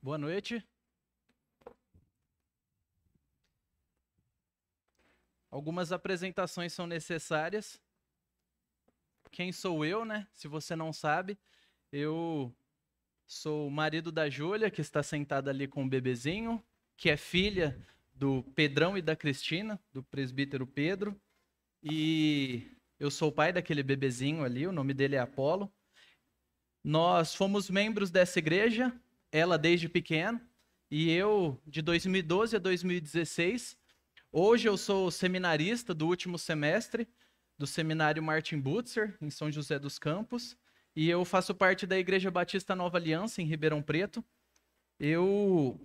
Boa noite. Algumas apresentações são necessárias. Quem sou eu, né? Se você não sabe, eu sou o marido da Júlia, que está sentada ali com o bebezinho, que é filha do Pedrão e da Cristina, do presbítero Pedro. E eu sou o pai daquele bebezinho ali, o nome dele é Apolo. Nós fomos membros dessa igreja, ela desde pequeno, e eu de 2012 a 2016. Hoje eu sou seminarista do último semestre do Seminário Martin Butzer, em São José dos Campos, e eu faço parte da Igreja Batista Nova Aliança, em Ribeirão Preto. Eu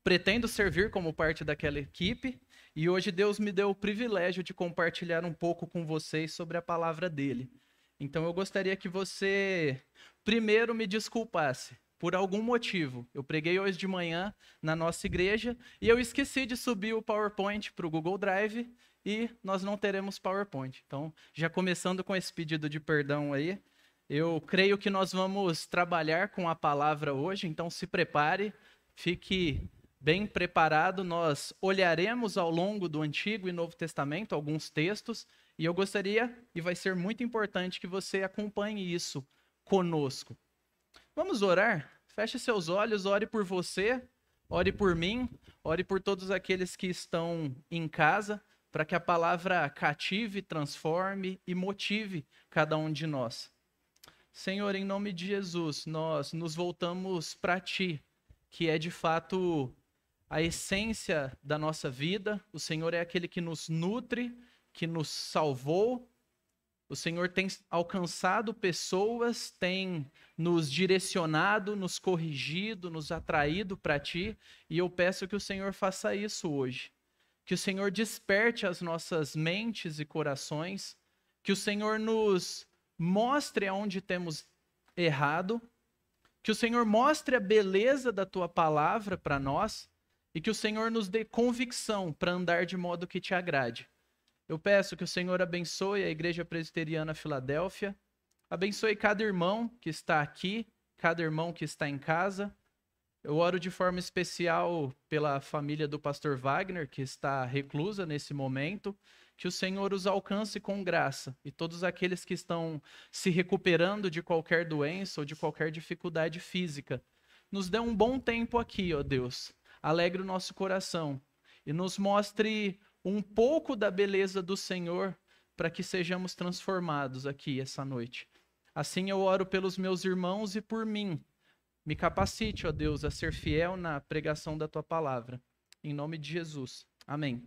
pretendo servir como parte daquela equipe, e hoje Deus me deu o privilégio de compartilhar um pouco com vocês sobre a palavra dele. Então eu gostaria que você primeiro me desculpasse. Por algum motivo, eu preguei hoje de manhã na nossa igreja e eu esqueci de subir o PowerPoint para o Google Drive e nós não teremos PowerPoint. Então, já começando com esse pedido de perdão aí, eu creio que nós vamos trabalhar com a palavra hoje, então se prepare, fique bem preparado. Nós olharemos ao longo do Antigo e Novo Testamento alguns textos e eu gostaria, e vai ser muito importante, que você acompanhe isso conosco. Vamos orar? Feche seus olhos, ore por você, ore por mim, ore por todos aqueles que estão em casa, para que a palavra cative, transforme e motive cada um de nós. Senhor, em nome de Jesus, nós nos voltamos para Ti, que é de fato a essência da nossa vida. O Senhor é aquele que nos nutre, que nos salvou. O Senhor tem alcançado pessoas, tem nos direcionado, nos corrigido, nos atraído para Ti, e eu peço que o Senhor faça isso hoje. Que o Senhor desperte as nossas mentes e corações, que o Senhor nos mostre aonde temos errado, que o Senhor mostre a beleza da Tua palavra para nós, e que o Senhor nos dê convicção para andar de modo que Te agrade. Eu peço que o Senhor abençoe a Igreja Presbiteriana Filadélfia, abençoe cada irmão que está aqui, cada irmão que está em casa. Eu oro de forma especial pela família do pastor Wagner, que está reclusa nesse momento, que o Senhor os alcance com graça, e todos aqueles que estão se recuperando de qualquer doença ou de qualquer dificuldade física. Nos dê um bom tempo aqui, ó Deus, alegre o nosso coração e nos mostre um pouco da beleza do Senhor para que sejamos transformados aqui essa noite. Assim eu oro pelos meus irmãos e por mim. Me capacite, ó Deus, a ser fiel na pregação da Tua palavra. Em nome de Jesus. Amém.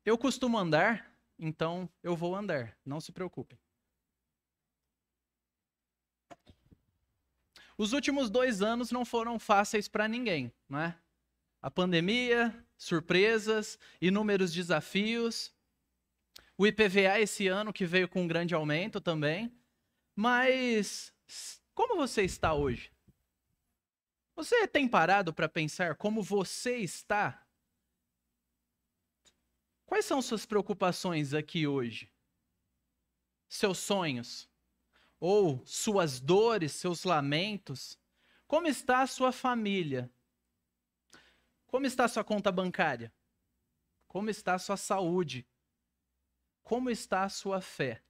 Eu costumo andar, então eu vou andar. Não se preocupem. Os últimos 2 anos não foram fáceis para ninguém, não é? A pandemia, surpresas, inúmeros desafios. O IPVA esse ano que veio com um grande aumento também. Mas como você está hoje? Você tem parado para pensar como você está? Quais são suas preocupações aqui hoje? Seus sonhos? Ou suas dores, seus lamentos? Como está a sua família? Como está a sua conta bancária? Como está a sua saúde? Como está a sua fé?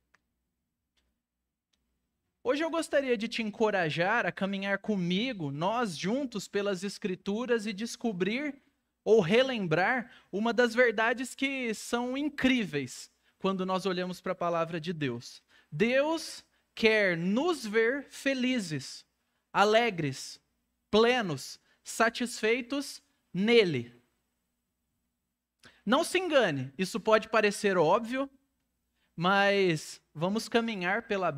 Hoje eu gostaria de te encorajar a caminhar comigo, nós juntos pelas Escrituras, e descobrir ou relembrar uma das verdades que são incríveis quando nós olhamos para a palavra de Deus. Deus quer nos ver felizes, alegres, plenos, satisfeitos nele. Não se engane, isso pode parecer óbvio, mas vamos caminhar pela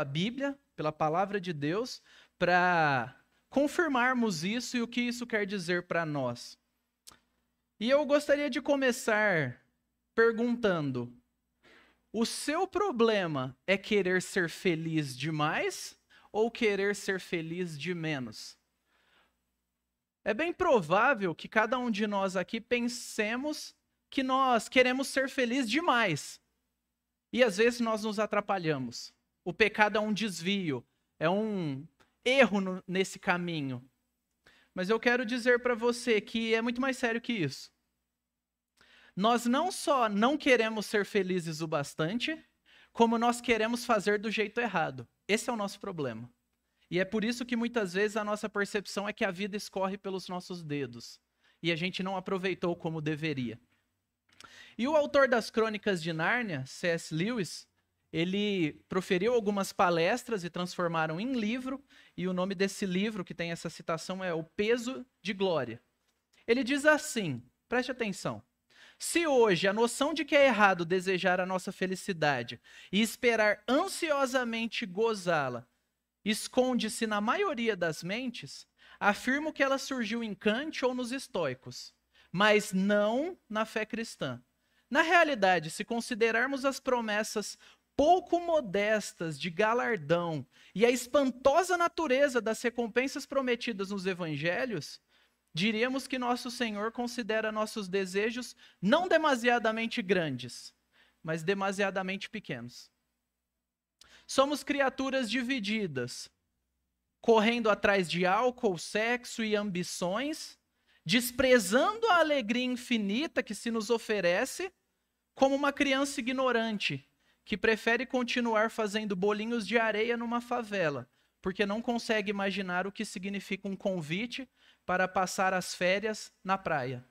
Bíblia, pela palavra de Deus, para confirmarmos isso e o que isso quer dizer para nós. E eu gostaria de começar perguntando: o seu problema é querer ser feliz demais ou querer ser feliz de menos? É bem provável que cada um de nós aqui pensemos que nós queremos ser felizes demais. E às vezes nós nos atrapalhamos. O pecado é um desvio, é um erro nesse caminho. Mas eu quero dizer para você que é muito mais sério que isso. Nós não só não queremos ser felizes o bastante, como nós queremos fazer do jeito errado. Esse é o nosso problema. E é por isso que muitas vezes a nossa percepção é que a vida escorre pelos nossos dedos. E a gente não aproveitou como deveria. E o autor das Crônicas de Nárnia, C.S. Lewis, ele proferiu algumas palestras e transformaram em livro. E o nome desse livro, que tem essa citação, é O Peso de Glória. Ele diz assim, preste atenção. Se hoje a noção de que é errado desejar a nossa felicidade e esperar ansiosamente gozá-la esconde-se na maioria das mentes, afirmo que ela surgiu em Kant ou nos estoicos, mas não na fé cristã. Na realidade, se considerarmos as promessas pouco modestas de galardão e a espantosa natureza das recompensas prometidas nos evangelhos, diríamos que nosso Senhor considera nossos desejos não demasiadamente grandes, mas demasiadamente pequenos. Somos criaturas divididas, correndo atrás de álcool, sexo e ambições, desprezando a alegria infinita que se nos oferece, como uma criança ignorante, que prefere continuar fazendo bolinhos de areia numa favela, porque não consegue imaginar o que significa um convite para passar as férias na praia.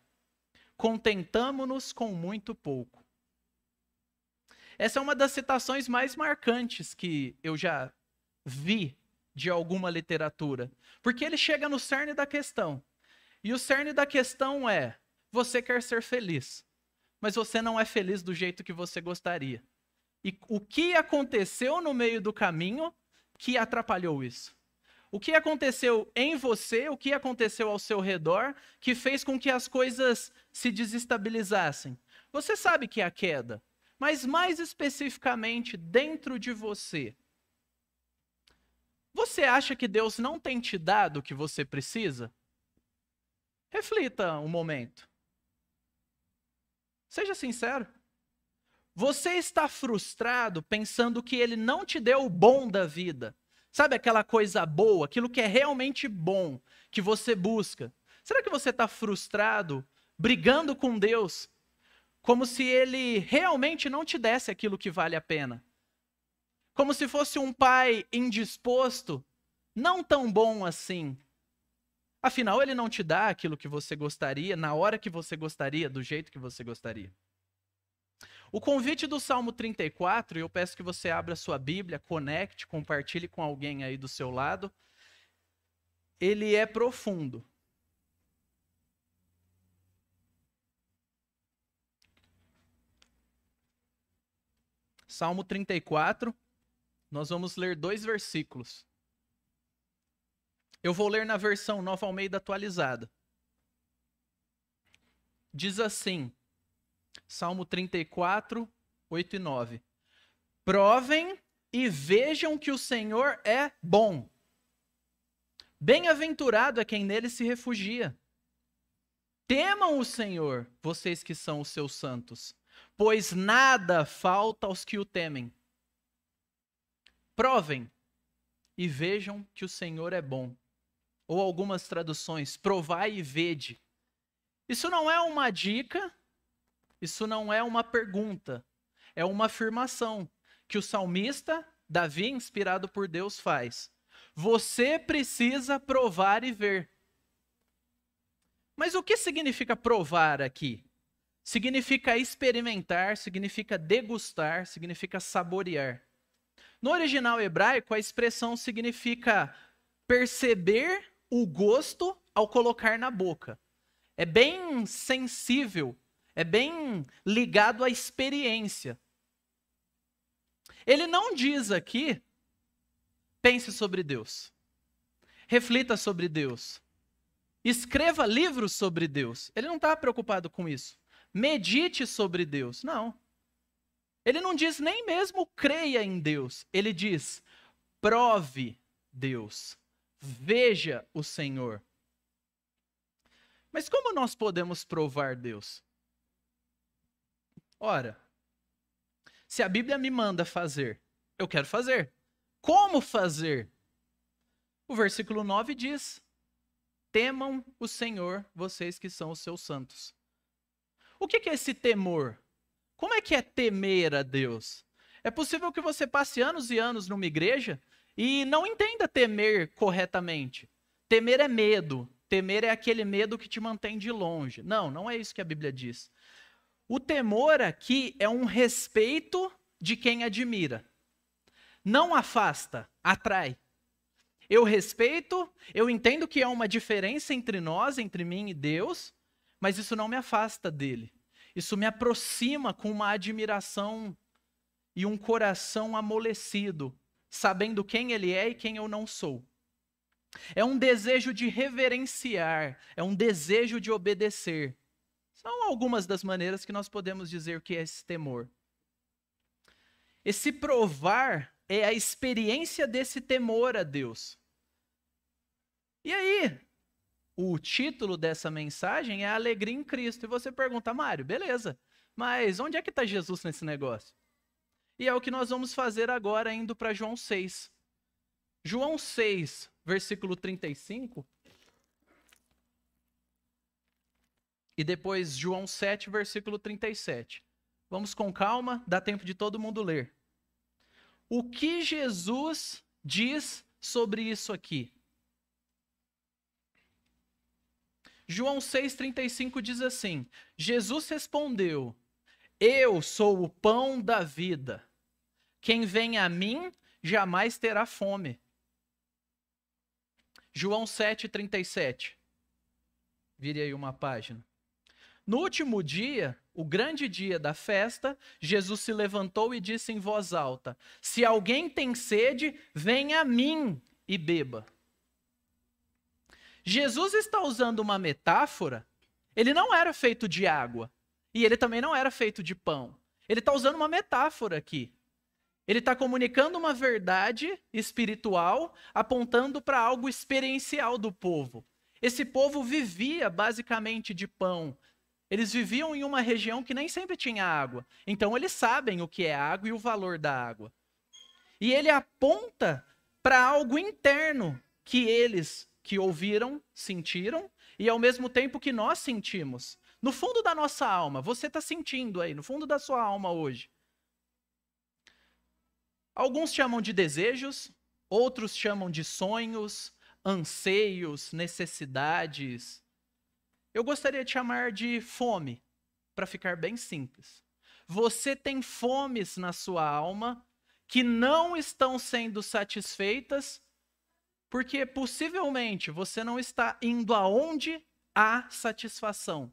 Contentamo-nos com muito pouco. Essa é uma das citações mais marcantes que eu já vi de alguma literatura, porque ele chega no cerne da questão. E o cerne da questão é: você quer ser feliz, mas você não é feliz do jeito que você gostaria. E o que aconteceu no meio do caminho que atrapalhou isso? O que aconteceu em você, o que aconteceu ao seu redor, que fez com que as coisas se desestabilizassem? Você sabe que é a queda, mas mais especificamente dentro de você. Você acha que Deus não tem te dado o que você precisa? Reflita um momento. Seja sincero. Você está frustrado pensando que Ele não te deu o bom da vida. Sabe aquela coisa boa, aquilo que é realmente bom, que você busca? Será que você está frustrado, brigando com Deus, como se Ele realmente não te desse aquilo que vale a pena? Como se fosse um pai indisposto, não tão bom assim. Afinal, Ele não te dá aquilo que você gostaria, na hora que você gostaria, do jeito que você gostaria. O convite do Salmo 34, e eu peço que você abra sua Bíblia, conecte, compartilhe com alguém aí do seu lado, ele é profundo. Salmo 34, nós vamos ler 2 versículos. Eu vou ler na versão Nova Almeida atualizada. Diz assim, Salmo 34, 8 e 9. Provem e vejam que o Senhor é bom. Bem-aventurado é quem nele se refugia. Temam o Senhor, vocês que são os seus santos, pois nada falta aos que o temem. Provem e vejam que o Senhor é bom. Ou algumas traduções, provai e vede. Isso não é uma dica, isso não é uma pergunta, é uma afirmação que o salmista Davi, inspirado por Deus, faz. Você precisa provar e ver. Mas o que significa provar aqui? Significa experimentar, significa degustar, significa saborear. No original hebraico, a expressão significa perceber o gosto ao colocar na boca. É bem sensível, é bem ligado à experiência. Ele não diz aqui, pense sobre Deus, reflita sobre Deus, escreva livros sobre Deus. Ele não está preocupado com isso. Medite sobre Deus. Não. Ele não diz nem mesmo creia em Deus. Ele diz, prove Deus. Veja o Senhor. Mas como nós podemos provar Deus? Ora, se a Bíblia me manda fazer, eu quero fazer. Como fazer? O versículo 9 diz: temam o Senhor, vocês que são os seus santos. O que é esse temor? Como é que é temer a Deus? É possível que você passe anos e anos numa igreja e não entenda temer corretamente. Temer é medo. Temer é aquele medo que te mantém de longe. Não, não é isso que a Bíblia diz. O temor aqui é um respeito de quem admira. Não afasta, atrai. Eu respeito, eu entendo que há uma diferença entre nós, entre mim e Deus, mas isso não me afasta dele. Isso me aproxima com uma admiração e um coração amolecido, sabendo quem ele é e quem eu não sou. É um desejo de reverenciar, é um desejo de obedecer. São algumas das maneiras que nós podemos dizer o que é esse temor. Esse provar é a experiência desse temor a Deus. E aí, o título dessa mensagem é Alegria em Cristo. E você pergunta, Mário, beleza, mas onde é que está Jesus nesse negócio? E é o que nós vamos fazer agora, indo para João 6. João 6, versículo 35. E depois João 7, versículo 37. Vamos com calma, dá tempo de todo mundo ler. O que Jesus diz sobre isso aqui? João 6,35 diz assim: Jesus respondeu: eu sou o pão da vida. Quem vem a mim jamais terá fome. João 7,37. Vire aí uma página. No último dia, o grande dia da festa, Jesus se levantou e disse em voz alta: se alguém tem sede, venha a mim e beba. Jesus está usando uma metáfora. Ele não era feito de água. E ele também não era feito de pão. Ele está usando uma metáfora aqui. Ele está comunicando uma verdade espiritual, apontando para algo experiencial do povo. Esse povo vivia basicamente de pão. Eles viviam em uma região que nem sempre tinha água. Então eles sabem o que é água e o valor da água. E ele aponta para algo interno que eles que ouviram, sentiram, e ao mesmo tempo que nós sentimos. No fundo da nossa alma, você está sentindo aí, no fundo da sua alma hoje. Alguns chamam de desejos, outros chamam de sonhos, anseios, necessidades. Eu gostaria de chamar de fome, para ficar bem simples. Você tem fomes na sua alma que não estão sendo satisfeitas porque possivelmente você não está indo aonde há satisfação.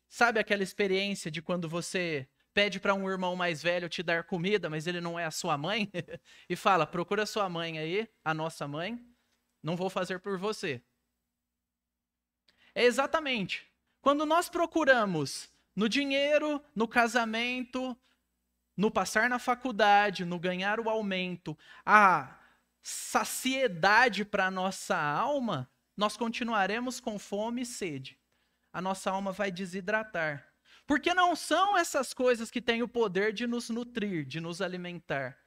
Sabe aquela experiência de quando você pede para um irmão mais velho te dar comida, mas ele não é a sua mãe? E fala, procura a sua mãe aí, a nossa mãe, não vou fazer por você. É exatamente. Quando nós procuramos no dinheiro, no casamento, no passar na faculdade, no ganhar o aumento, a saciedade para a nossa alma, nós continuaremos com fome e sede. A nossa alma vai desidratar. Porque não são essas coisas que têm o poder de nos nutrir, de nos alimentar.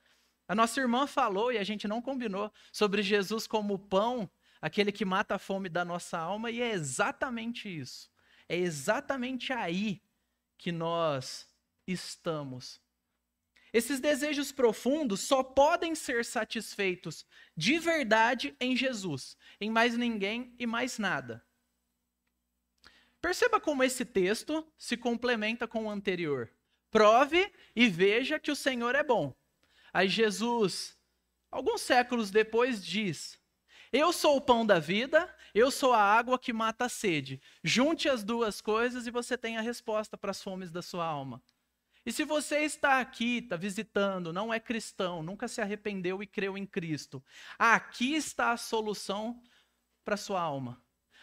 A nossa irmã falou, e a gente não combinou, sobre Jesus como pão, aquele que mata a fome da nossa alma, e é exatamente isso. É exatamente aí que nós estamos. Esses desejos profundos só podem ser satisfeitos de verdade em Jesus, em mais ninguém e mais nada. Perceba como esse texto se complementa com o anterior. Prove e veja que o Senhor é bom. Aí Jesus, alguns séculos depois, diz: eu sou o pão da vida, eu sou a água que mata a sede. Junte as duas coisas e você tem a resposta para as fomes da sua alma. E se você está aqui, está visitando, não é cristão, nunca se arrependeu e creu em Cristo, aqui está a solução para a sua alma.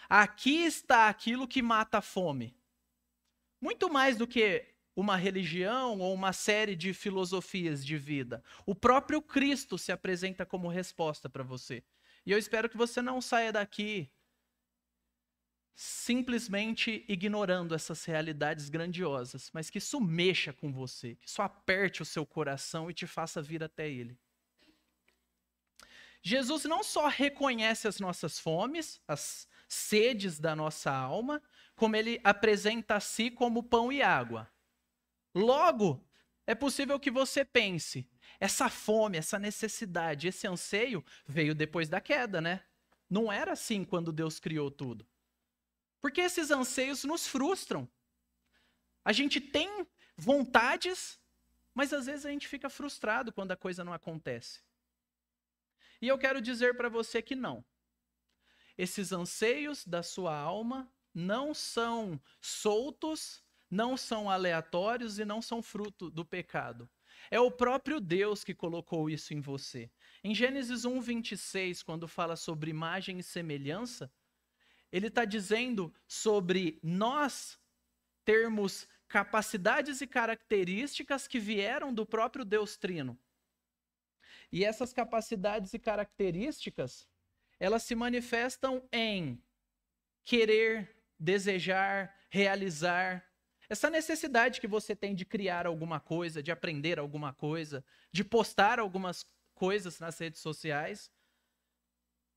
Aqui está aquilo que mata a fome. Muito mais do que uma religião ou uma série de filosofias de vida. O próprio Cristo se apresenta como resposta para você. E eu espero que você não saia daqui simplesmente ignorando essas realidades grandiosas, mas que isso mexa com você, que isso aperte o seu coração e te faça vir até Ele. Jesus não só reconhece as nossas fomes, as sedes da nossa alma, como ele apresenta a si como pão e água. Logo, é possível que você pense, essa fome, essa necessidade, esse anseio veio depois da queda, né? Não era assim quando Deus criou tudo. Porque esses anseios nos frustram. A gente tem vontades, mas às vezes a gente fica frustrado quando a coisa não acontece. E eu quero dizer para você que não. Esses anseios da sua alma não são soltos, não são aleatórios e não são fruto do pecado. É o próprio Deus que colocou isso em você. Em Gênesis 1:26, quando fala sobre imagem e semelhança, ele está dizendo sobre nós termos capacidades e características que vieram do próprio Deus Trino. E essas capacidades e características, elas se manifestam em querer, desejar, realizar. Essa necessidade que você tem de criar alguma coisa, de aprender alguma coisa, de postar algumas coisas nas redes sociais,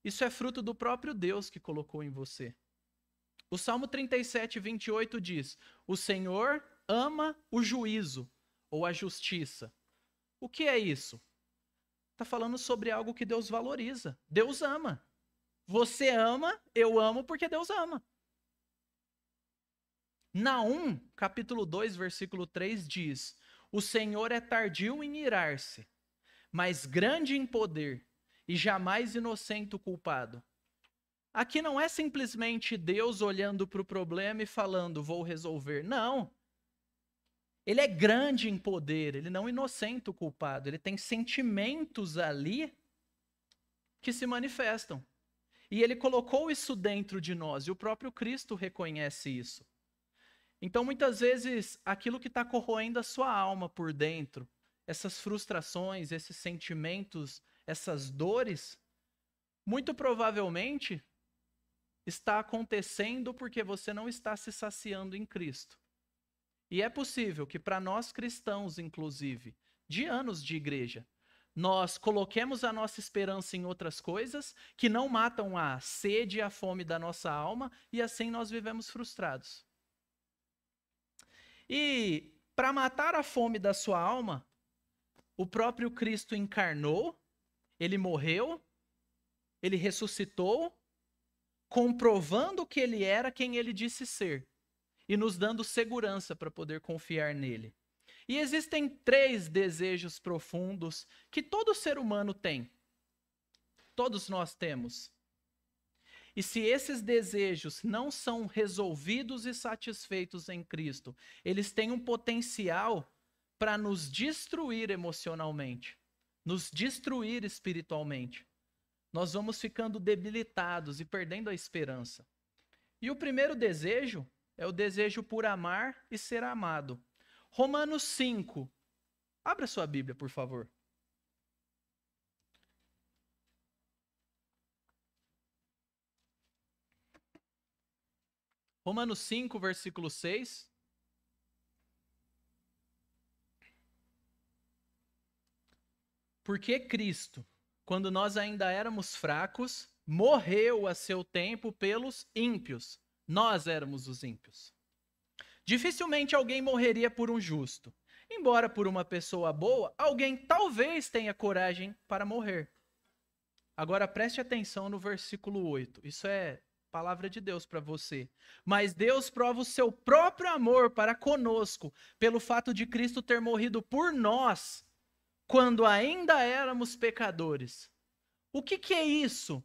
isso é fruto do próprio Deus que colocou em você. O Salmo 37:28 diz: o Senhor ama o juízo ou a justiça. O que é isso? Está falando sobre algo que Deus valoriza. Deus ama. Você ama, eu amo porque Deus ama. Naum, capítulo 2, versículo 3 diz: o Senhor é tardio em irar-se, mas grande em poder, e jamais inocente o culpado. Aqui não é simplesmente Deus olhando para o problema e falando, vou resolver. Não. Ele é grande em poder, ele não inocenta o culpado. Ele tem sentimentos ali que se manifestam. E ele colocou isso dentro de nós, e o próprio Cristo reconhece isso. Então, muitas vezes, aquilo que está corroendo a sua alma por dentro, essas frustrações, esses sentimentos, essas dores, muito provavelmente está acontecendo porque você não está se saciando em Cristo. E é possível que para nós cristãos, inclusive, de anos de igreja, nós coloquemos a nossa esperança em outras coisas que não matam a sede e a fome da nossa alma, e assim nós vivemos frustrados. E para matar a fome da sua alma, o próprio Cristo encarnou, ele morreu, ele ressuscitou, comprovando que ele era quem ele disse ser e nos dando segurança para poder confiar nele. E existem 3 desejos profundos que todo ser humano tem. Todos nós temos. E se esses desejos não são resolvidos e satisfeitos em Cristo, eles têm um potencial para nos destruir emocionalmente, nos destruir espiritualmente. Nós vamos ficando debilitados e perdendo a esperança. E o primeiro desejo é o desejo por amar e ser amado. Romanos 5. Abra sua Bíblia, por favor. Romanos 5, versículo 6. Porque Cristo, quando nós ainda éramos fracos, morreu a seu tempo pelos ímpios. Nós éramos os ímpios. Dificilmente alguém morreria por um justo. Embora por uma pessoa boa, alguém talvez tenha coragem para morrer. Agora preste atenção no versículo 8. Isso é palavra de Deus para você. Mas Deus prova o seu próprio amor para conosco, pelo fato de Cristo ter morrido por nós, quando ainda éramos pecadores. O que é isso?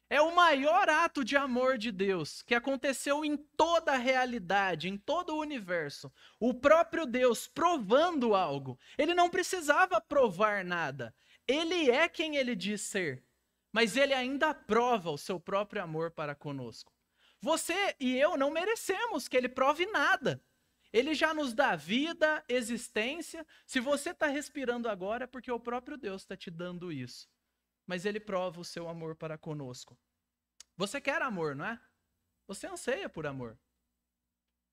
É o maior ato de amor de Deus que aconteceu em toda a realidade, em todo o universo. O próprio Deus provando algo. Ele não precisava provar nada. Ele é quem ele diz ser. Mas ele ainda prova o seu próprio amor para conosco. Você e eu não merecemos que ele prove nada. Ele já nos dá vida, existência. Se você está respirando agora é porque o próprio Deus está te dando isso. Mas ele prova o seu amor para conosco. Você quer amor, não é? Você anseia por amor.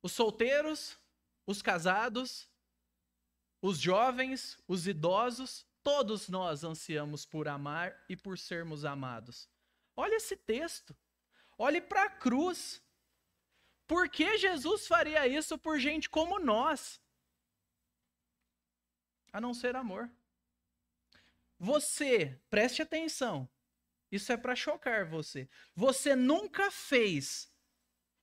Os solteiros, os casados, os jovens, os idosos, Todos nós ansiamos por amar e por sermos amados. Olha esse texto. Olhe para a cruz. Por que Jesus faria isso por gente como nós? A não ser amor. Você, preste atenção. Isso é para chocar você. Você nunca fez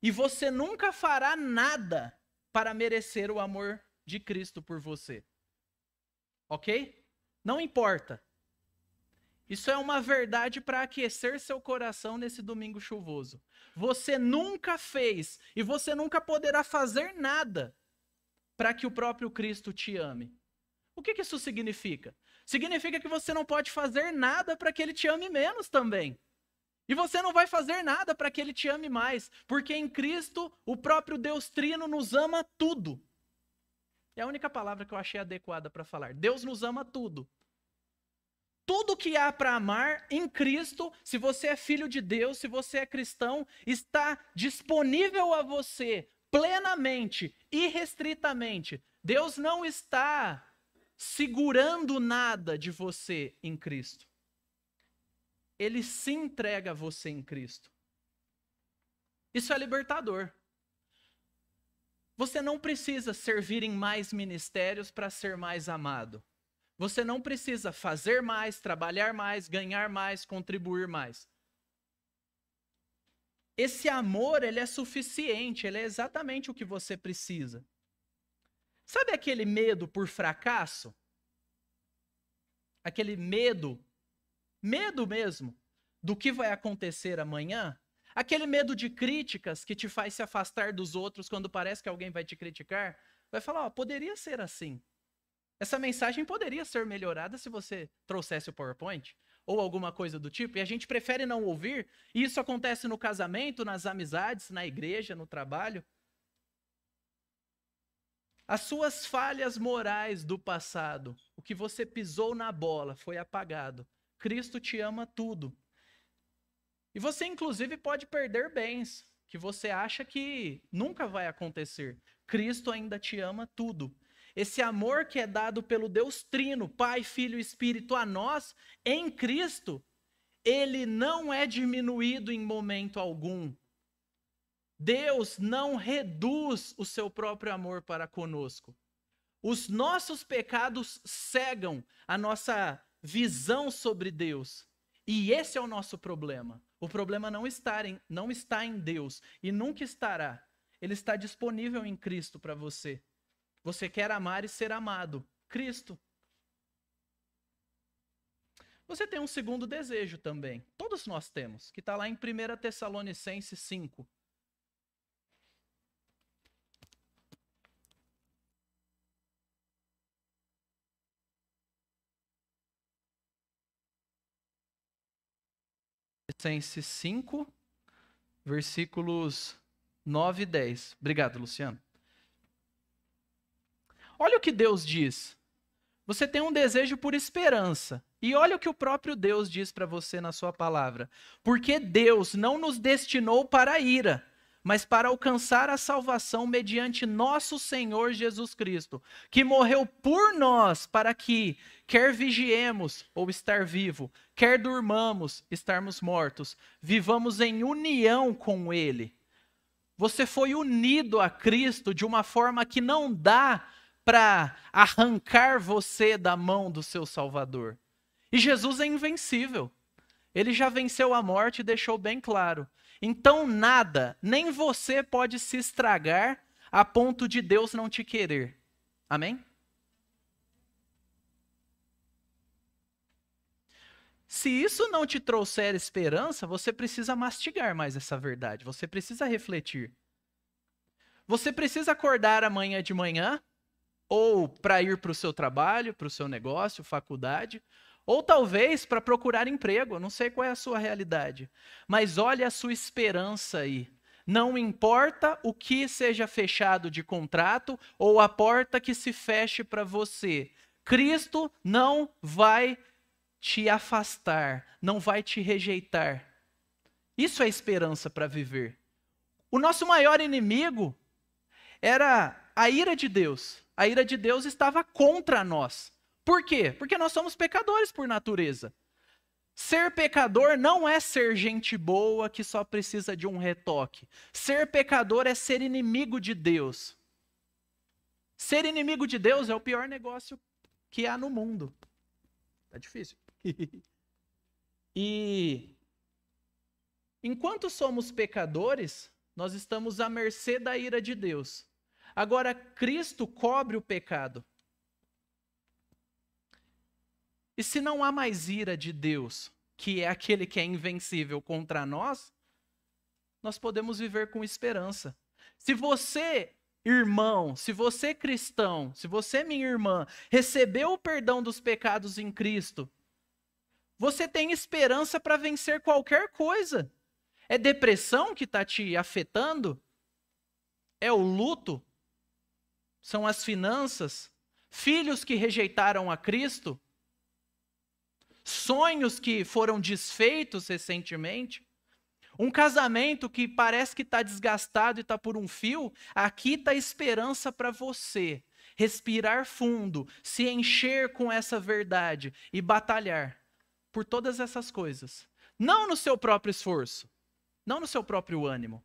e você nunca fará nada para merecer o amor de Cristo por você. Ok? Não importa. Isso é uma verdade para aquecer seu coração nesse domingo chuvoso. Você nunca fez e você nunca poderá fazer nada para que o próprio Cristo te ame. O que isso significa? Significa que você não pode fazer nada para que ele te ame menos também. E você não vai fazer nada para que ele te ame mais, porque em Cristo o próprio Deus Trino nos ama tudo. É a única palavra que eu achei adequada para falar. Deus nos ama tudo. Tudo que há para amar em Cristo, se você é filho de Deus, se você é cristão, está disponível a você plenamente, irrestritamente. Deus não está segurando nada de você em Cristo. Ele se entrega a você em Cristo. Isso é libertador. Você não precisa servir em mais ministérios para ser mais amado. Você não precisa fazer mais, trabalhar mais, ganhar mais, contribuir mais. Esse amor, ele é suficiente, ele é exatamente o que você precisa. Sabe aquele medo por fracasso? Aquele medo mesmo, do que vai acontecer amanhã? Aquele medo de críticas que te faz se afastar dos outros quando parece que alguém vai te criticar? Vai falar, poderia ser assim. Essa mensagem poderia ser melhorada se você trouxesse o PowerPoint ou alguma coisa do tipo, e a gente prefere não ouvir, e isso acontece no casamento, nas amizades, na igreja, no trabalho. As suas falhas morais do passado, o que você pisou na bola, foi apagado. Cristo te ama tudo. E você, inclusive, pode perder bens, que você acha que nunca vai acontecer. Cristo ainda te ama tudo. Esse amor que é dado pelo Deus Trino, Pai, Filho e Espírito a nós, em Cristo, ele não é diminuído em momento algum. Deus não reduz o seu próprio amor para conosco. Os nossos pecados cegam a nossa visão sobre Deus. E esse é o nosso problema. O problema não está em Deus e nunca estará. Ele está disponível em Cristo para você. Você quer amar e ser amado. Cristo. Você tem um segundo desejo também. Todos nós temos, que está lá em 1 Tessalonicenses 5. Tessalonicenses 5, versículos 9 e 10. Obrigado, Luciano. Olha o que Deus diz. Você tem um desejo por esperança. E olha o que o próprio Deus diz para você na sua palavra. Porque Deus não nos destinou para a ira, mas para alcançar a salvação mediante nosso Senhor Jesus Cristo, que morreu por nós para que, quer vigiemos ou estar vivo, quer durmamos, estarmos mortos, vivamos em união com Ele. Você foi unido a Cristo de uma forma que não dá para arrancar você da mão do seu Salvador. E Jesus é invencível. Ele já venceu a morte e deixou bem claro. Então nada, nem você pode se estragar a ponto de Deus não te querer. Amém? Se isso não te trouxer esperança, você precisa mastigar mais essa verdade. Você precisa refletir. Você precisa acordar amanhã de manhã, ou para ir para o seu trabalho, para o seu negócio, faculdade, ou talvez para procurar emprego. Eu não sei qual é a sua realidade. Mas olha a sua esperança aí. Não importa o que seja fechado de contrato ou a porta que se feche para você. Cristo não vai te afastar, não vai te rejeitar. Isso é esperança para viver. O nosso maior inimigo era a ira de Deus. A ira de Deus estava contra nós. Por quê? Porque nós somos pecadores por natureza. Ser pecador não é ser gente boa que só precisa de um retoque. Ser pecador é ser inimigo de Deus. Ser inimigo de Deus é o pior negócio que há no mundo. Tá difícil. E enquanto somos pecadores, nós estamos à mercê da ira de Deus. Agora, Cristo cobre o pecado. E se não há mais ira de Deus, que é aquele que é invencível contra nós, nós podemos viver com esperança. Se você, irmão, se você cristão, se você, minha irmã, recebeu o perdão dos pecados em Cristo, você tem esperança para vencer qualquer coisa. É depressão que está te afetando? É o luto? São as finanças? Filhos que rejeitaram a Cristo? Sonhos que foram desfeitos recentemente? Um casamento que parece que está desgastado e está por um fio? Aqui está a esperança para você respirar fundo, se encher com essa verdade e batalhar por todas essas coisas. Não no seu próprio esforço, não no seu próprio ânimo,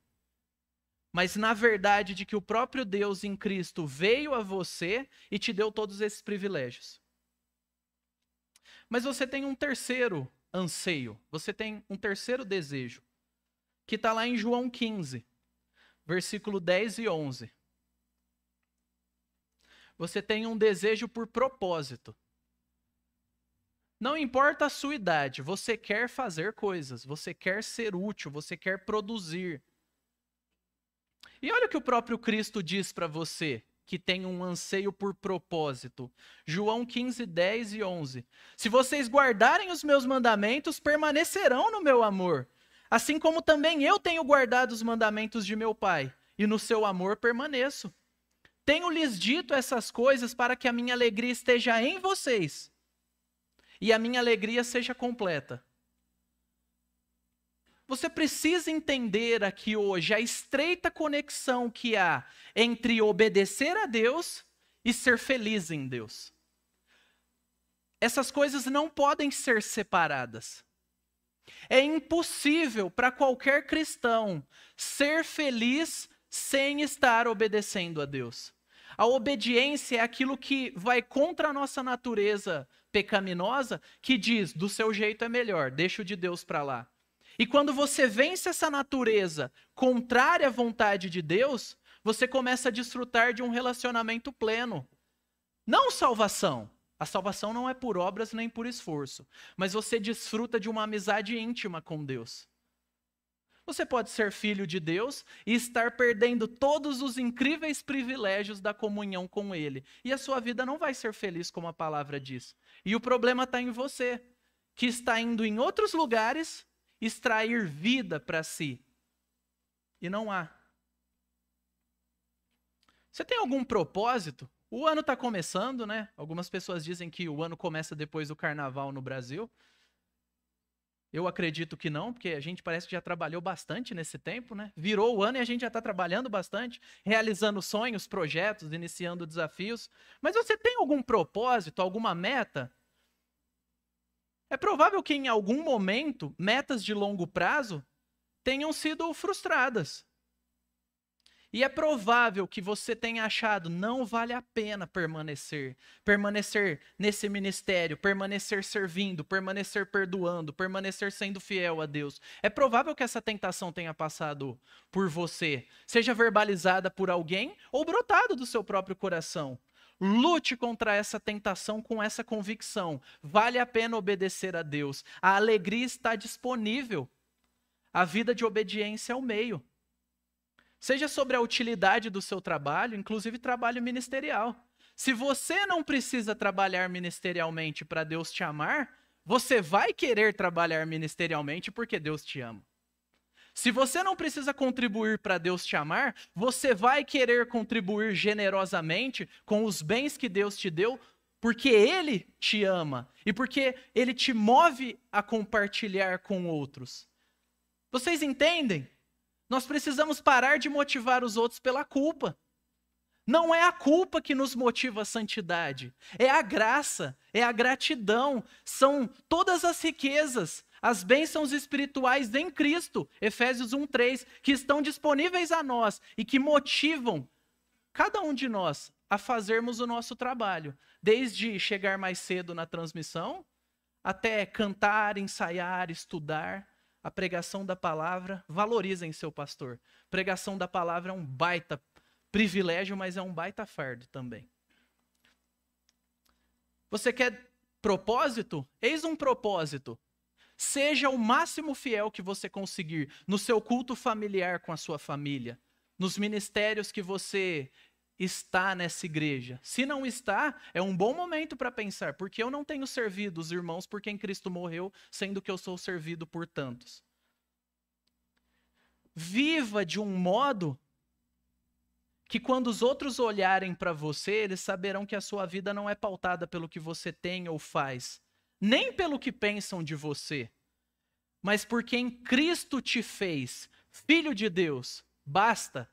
mas na verdade de que o próprio Deus em Cristo veio a você e te deu todos esses privilégios. Mas você tem um terceiro anseio, você tem um terceiro desejo, que está lá em João 15, versículo 10 e 11. Você tem um desejo por propósito. Não importa a sua idade, você quer fazer coisas, você quer ser útil, você quer produzir. E olha o que o próprio Cristo diz para você, que tem um anseio por propósito. João 15, 10 e 11. Se vocês guardarem os meus mandamentos, permanecerão no meu amor, assim como também eu tenho guardado os mandamentos de meu Pai, e no seu amor permaneço. Tenho-lhes dito essas coisas para que a minha alegria esteja em vocês, e a minha alegria seja completa. Você precisa entender aqui hoje a estreita conexão que há entre obedecer a Deus e ser feliz em Deus. Essas coisas não podem ser separadas. É impossível para qualquer cristão ser feliz sem estar obedecendo a Deus. A obediência é aquilo que vai contra a nossa natureza pecaminosa, que diz, do seu jeito é melhor, deixa o de Deus para lá. E quando você vence essa natureza contrária à vontade de Deus, você começa a desfrutar de um relacionamento pleno. Não salvação. A salvação não é por obras nem por esforço. Mas você desfruta de uma amizade íntima com Deus. Você pode ser filho de Deus e estar perdendo todos os incríveis privilégios da comunhão com Ele. E a sua vida não vai ser feliz, como a palavra diz. E o problema está em você, que está indo em outros lugares extrair vida para si. E não há. Você tem algum propósito? O ano está começando, né? Algumas pessoas dizem que o ano começa depois do carnaval no Brasil. Eu acredito que não, porque a gente parece que já trabalhou bastante nesse tempo, né? Virou o ano e a gente já está trabalhando bastante, realizando sonhos, projetos, iniciando desafios. Mas você tem algum propósito, alguma meta? É provável que em algum momento, metas de longo prazo tenham sido frustradas. E é provável que você tenha achado, não vale a pena permanecer. Permanecer nesse ministério, permanecer servindo, permanecer perdoando, permanecer sendo fiel a Deus. É provável que essa tentação tenha passado por você, seja verbalizada por alguém ou brotado do seu próprio coração. Lute contra essa tentação com essa convicção. Vale a pena obedecer a Deus. A alegria está disponível. A vida de obediência é o meio. Seja sobre a utilidade do seu trabalho, inclusive trabalho ministerial. Se você não precisa trabalhar ministerialmente para Deus te amar, você vai querer trabalhar ministerialmente porque Deus te ama. Se você não precisa contribuir para Deus te amar, você vai querer contribuir generosamente com os bens que Deus te deu, porque Ele te ama e porque Ele te move a compartilhar com outros. Vocês entendem? Nós precisamos parar de motivar os outros pela culpa. Não é a culpa que nos motiva à santidade, é a graça, é a gratidão, são todas as riquezas, as bênçãos espirituais em Cristo, Efésios 1:3, que estão disponíveis a nós e que motivam cada um de nós a fazermos o nosso trabalho, desde chegar mais cedo na transmissão, até cantar, ensaiar, estudar, a pregação da palavra. Valorizem seu pastor. Pregação da palavra é um baita privilégio, mas é um baita fardo também. Você quer propósito? Eis um propósito. Seja o máximo fiel que você conseguir no seu culto familiar com a sua família, nos ministérios que você está nessa igreja. Se não está, é um bom momento para pensar, porque eu não tenho servido os irmãos por quem Cristo morreu, sendo que eu sou servido por tantos. Viva de um modo que quando os outros olharem para você, eles saberão que a sua vida não é pautada pelo que você tem ou faz, nem pelo que pensam de você, mas por quem Cristo te fez, Filho de Deus. Basta.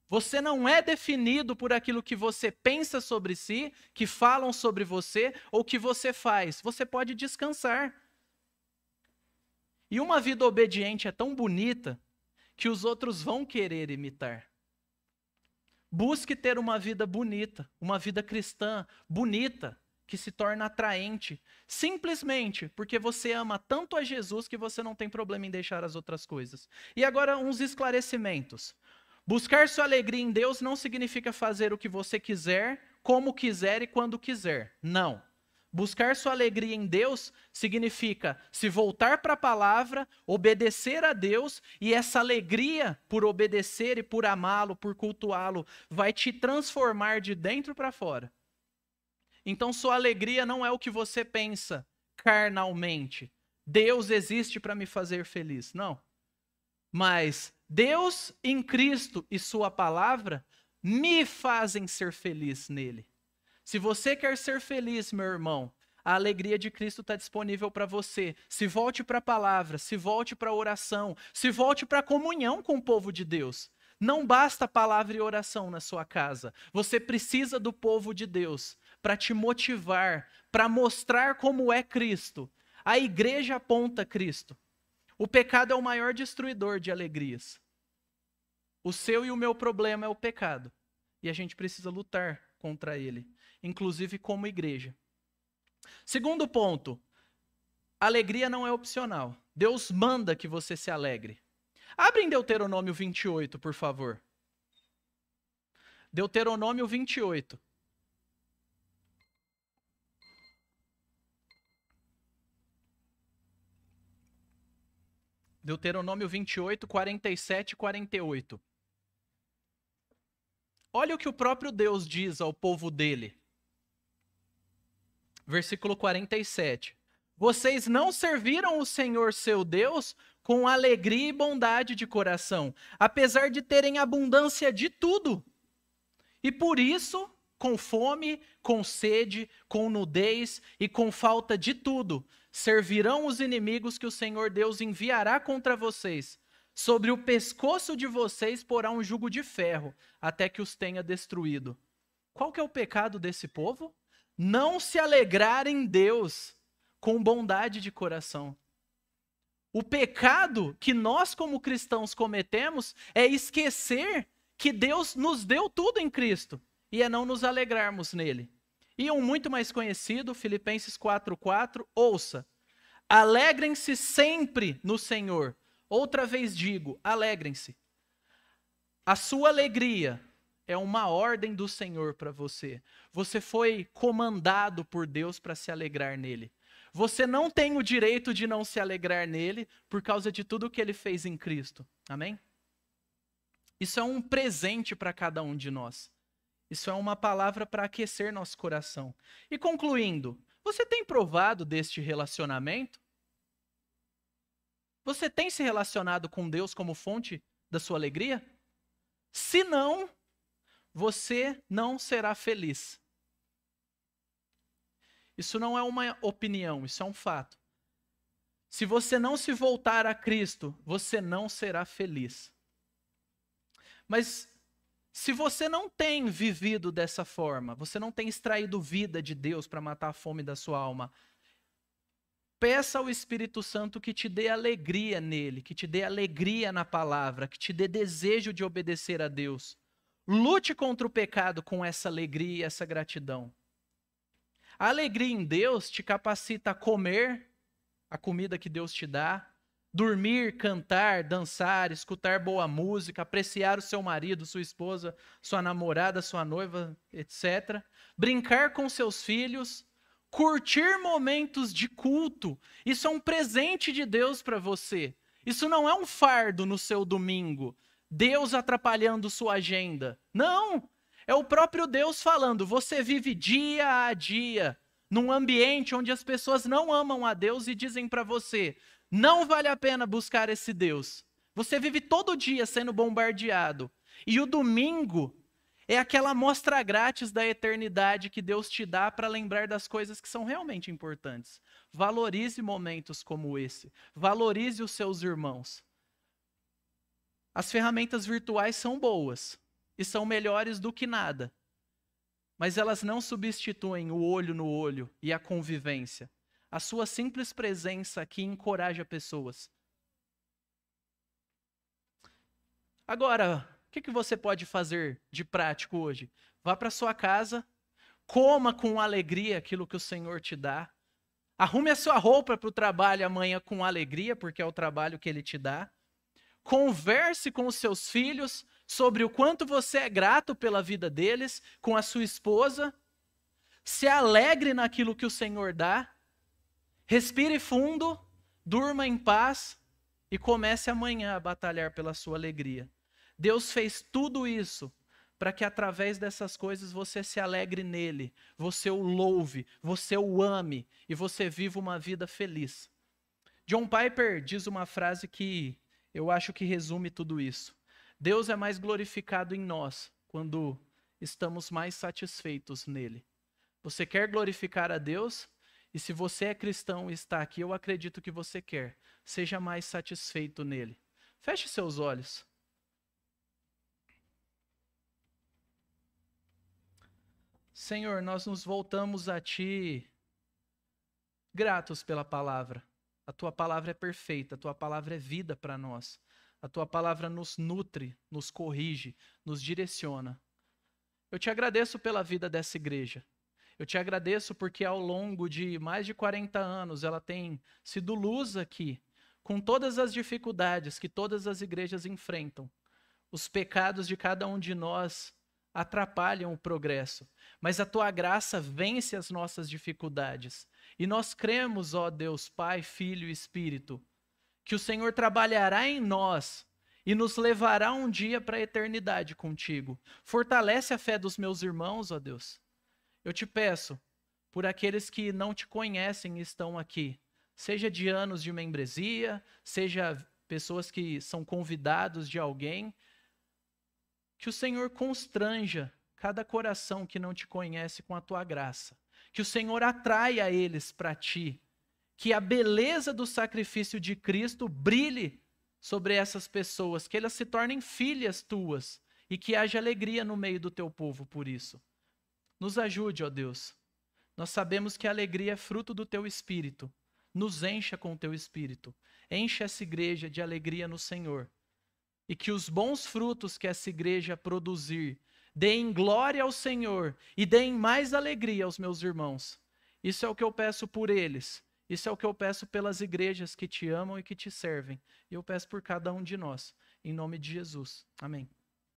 Você não é definido por aquilo que você pensa sobre si, que falam sobre você ou que você faz. Você pode descansar. E uma vida obediente é tão bonita que os outros vão querer imitar. Busque ter uma vida bonita, uma vida cristã bonita, que se torna atraente, simplesmente porque você ama tanto a Jesus que você não tem problema em deixar as outras coisas. E agora uns esclarecimentos. Buscar sua alegria em Deus não significa fazer o que você quiser, como quiser e quando quiser. Não. Buscar sua alegria em Deus significa se voltar para a palavra, obedecer a Deus, e essa alegria por obedecer e por amá-lo, por cultuá-lo, vai te transformar de dentro para fora. Então sua alegria não é o que você pensa carnalmente. Deus existe para me fazer feliz. Não. Mas Deus em Cristo e sua palavra me fazem ser feliz nele. Se você quer ser feliz, meu irmão, a alegria de Cristo está disponível para você. Se volte para a palavra, se volte para a oração, se volte para a comunhão com o povo de Deus. Não basta palavra e oração na sua casa. Você precisa do povo de Deus para te motivar, para mostrar como é Cristo. A igreja aponta Cristo. O pecado é o maior destruidor de alegrias. O seu e o meu problema é o pecado. E a gente precisa lutar contra ele, inclusive como igreja. Segundo ponto, alegria não é opcional. Deus manda que você se alegre. Abre em Deuteronômio 28, por favor. Deuteronômio 28. Deuteronômio 28, 47 e 48. Olha o que o próprio Deus diz ao povo dele. Versículo 47. Vocês não serviram o Senhor seu Deus com alegria e bondade de coração, apesar de terem abundância de tudo. E por isso, com fome, com sede, com nudez e com falta de tudo, servirão os inimigos que o Senhor Deus enviará contra vocês. Sobre o pescoço de vocês porá um jugo de ferro, até que os tenha destruído. Qual que é o pecado desse povo? Não se alegrar em Deus com bondade de coração. O pecado que nós como cristãos cometemos é esquecer que Deus nos deu tudo em Cristo e é não nos alegrarmos nele. E um muito mais conhecido, Filipenses 4:4, ouça: alegrem-se sempre no Senhor. Outra vez digo, alegrem-se. A sua alegria é uma ordem do Senhor para você. Você foi comandado por Deus para se alegrar nele. Você não tem o direito de não se alegrar nele por causa de tudo que ele fez em Cristo. Amém? Isso é um presente para cada um de nós. Isso é uma palavra para aquecer nosso coração. E concluindo, você tem provado deste relacionamento? Você tem se relacionado com Deus como fonte da sua alegria? Se não, você não será feliz. Isso não é uma opinião, isso é um fato. Se você não se voltar a Cristo, você não será feliz. Mas Se você não tem vivido dessa forma, você não tem extraído vida de Deus para matar a fome da sua alma, peça ao Espírito Santo que te dê alegria nele, que te dê alegria na palavra, que te dê desejo de obedecer a Deus. Lute contra o pecado com essa alegria e essa gratidão. A alegria em Deus te capacita a comer a comida que Deus te dá, dormir, cantar, dançar, escutar boa música, apreciar o seu marido, sua esposa, sua namorada, sua noiva, etc. Brincar com seus filhos, curtir momentos de culto. Isso é um presente de Deus para você. Isso não é um fardo no seu domingo. Deus atrapalhando sua agenda. Não! É o próprio Deus falando. Você vive dia a dia num ambiente onde as pessoas não amam a Deus e dizem para você: não vale a pena buscar esse Deus. Você vive todo dia sendo bombardeado. E o domingo é aquela amostra grátis da eternidade que Deus te dá para lembrar das coisas que são realmente importantes. Valorize momentos como esse. Valorize os seus irmãos. As ferramentas virtuais são boas e são melhores do que nada. Mas elas não substituem o olho no olho e a convivência. A sua simples presença aqui encoraja pessoas. Agora, o que você pode fazer de prático hoje? Vá para sua casa, coma com alegria aquilo que o Senhor te dá. Arrume a sua roupa para o trabalho amanhã com alegria, porque é o trabalho que Ele te dá. Converse com os seus filhos sobre o quanto você é grato pela vida deles, com a sua esposa. Se alegre naquilo que o Senhor dá. Respire fundo, durma em paz e comece amanhã a batalhar pela sua alegria. Deus fez tudo isso para que através dessas coisas você se alegre nele, você o louve, você o ame e você viva uma vida feliz. John Piper diz uma frase que eu acho que resume tudo isso. Deus é mais glorificado em nós quando estamos mais satisfeitos nele. Você quer glorificar a Deus? E se você é cristão e está aqui, eu acredito que você quer. Seja mais satisfeito nele. Feche seus olhos. Senhor, nós nos voltamos a Ti gratos pela palavra. A Tua palavra é perfeita, a Tua palavra é vida para nós. A Tua palavra nos nutre, nos corrige, nos direciona. Eu Te agradeço pela vida dessa igreja. Eu Te agradeço porque ao longo de mais de 40 anos ela tem sido luz aqui, com todas as dificuldades que todas as igrejas enfrentam. Os pecados de cada um de nós atrapalham o progresso, mas a Tua graça vence as nossas dificuldades. E nós cremos, ó Deus, Pai, Filho e Espírito, que o Senhor trabalhará em nós e nos levará um dia para a eternidade contigo. Fortalece a fé dos meus irmãos, ó Deus. Eu te peço, por aqueles que não te conhecem e estão aqui, seja de anos de membresia, seja pessoas que são convidados de alguém, que o Senhor constranja cada coração que não te conhece com a tua graça. Que o Senhor atraia eles para ti. Que a beleza do sacrifício de Cristo brilhe sobre essas pessoas. Que elas se tornem filhas tuas. E que haja alegria no meio do teu povo por isso. Nos ajude, ó Deus. Nós sabemos que a alegria é fruto do teu Espírito. Nos encha com o teu Espírito. Enche essa igreja de alegria no Senhor. E que os bons frutos que essa igreja produzir deem glória ao Senhor e deem mais alegria aos meus irmãos. Isso é o que eu peço por eles. Isso é o que eu peço pelas igrejas que te amam e que te servem. E eu peço por cada um de nós. Em nome de Jesus. Amém.